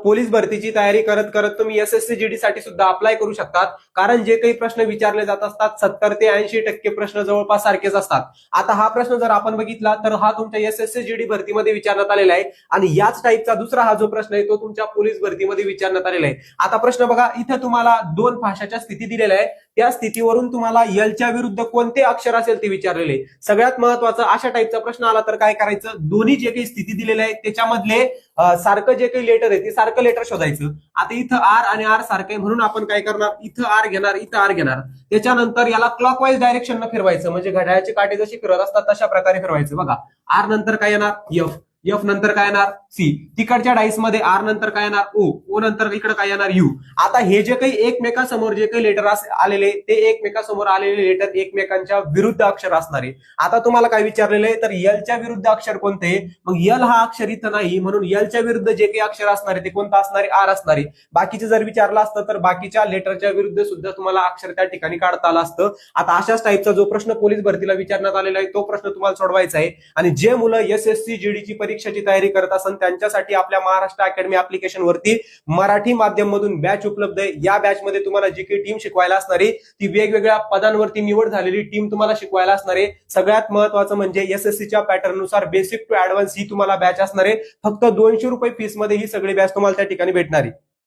Police भरतीची तयारी करत करत तुम्ही एसएससी जीडी साठी सुद्धा अप्लाय करू शकतात, कारण जे काही प्रश्न विचारले जात असतात 70 ते 80% प्रश्न जवळपास सारखेच असतात. आता हा प्रश्न जर आपण बघितला तर हा तुमच्या एसएससी जीडी भरतीमध्ये विचारण्यात आलेला आहे आणि याच टाईपचा दुसरा हा जो प्रश्न आहे तो तुमच्या पोलीस भरतीमध्ये विचारण्यात आलेला आहे. आता प्रश्न बघा, इथे तुम्हाला दोन भाषाच्या स्थिती दिलेल्या आहे, त्या स्थितीवरून तुम्हाला यलच्या विरुद्ध कोणते अक्षर असेल ते विचारलेले. सगळ्यात महत्वाचं अशा टाईपचा प्रश्न आला तर काय करायचं, दोन्ही जे काही स्थिती दिलेले आहे त्याच्यामधले सारखं जे काही लेटर आहे ते सारखं लेटर शोधायचं. आता इथं आर आणि आर सारखं आहे म्हणून आपण काय करणार, इथं आर घेणार, इथं आर घेणार. त्याच्यानंतर याला क्लॉकवाईज डायरेक्शन फिरवायचं, म्हणजे घड्याळाची काठी जशी फिरत असतात तशा प्रकारे फिरवायचं. बघा, आर नंतर काय येणार एफ, एफ नंतर काय येणार सी, तिकडच्या डाईस मध्ये आर नंतर काय येणार ओ, ओ नंतर इकडे काय येणार यू. आता हे जे काही एकमेकांसमोर जे काही लेटर आलेले ते एकमेकांसमोर आलेले लेटर एकमेकांच्या विरुद्ध अक्षर असणार आहे. आता तुम्हाला काय विचारलेलं आहे, तर यलच्या विरुद्ध अक्षर कोणते, मग यल हा अक्षर इथं नाही म्हणून यलच्या विरुद्ध जे काही अक्षर असणार आहे ते कोणतं असणार आहे, आर असणार आहे. बाकीचे जर विचारलं असतं तर बाकीच्या लेटरच्या विरुद्ध सुद्धा तुम्हाला अक्षर त्या ठिकाणी काढता आलं असतं. आता अशाच टाईपचा जो प्रश्न पोलीस भरतीला विचारण्यात आलेला आहे तो प्रश्न तुम्हाला सोडवायचा आहे. आणि जे मुलं एसएससी जीडीची परीक्षेची तयारी करत असेल त्यांच्यासाठी आपल्या महाराष्ट्र अकॅडमी ऍप्लिकेशन वरती मराठी माध्यम मधून बॅच उपलब्ध आहे. या बॅच मध्ये तुम्हाला जी काही टीम शिकवायला असणार आहे ती वेगवेगळ्या पदांवरती निवड झालेली टीम तुम्हाला शिकवायला असणार आहे. सगळ्यात महत्वाचं म्हणजे एसएससीच्या पॅटर्न नुसार बेसिक टू ऍडव्हान्स ही तुम्हाला बॅच असणार आहे. फक्त 200 रुपये फीस मध्ये ही सगळी बॅच तुम्हाला त्या ठिकाणी भेटणार आहे.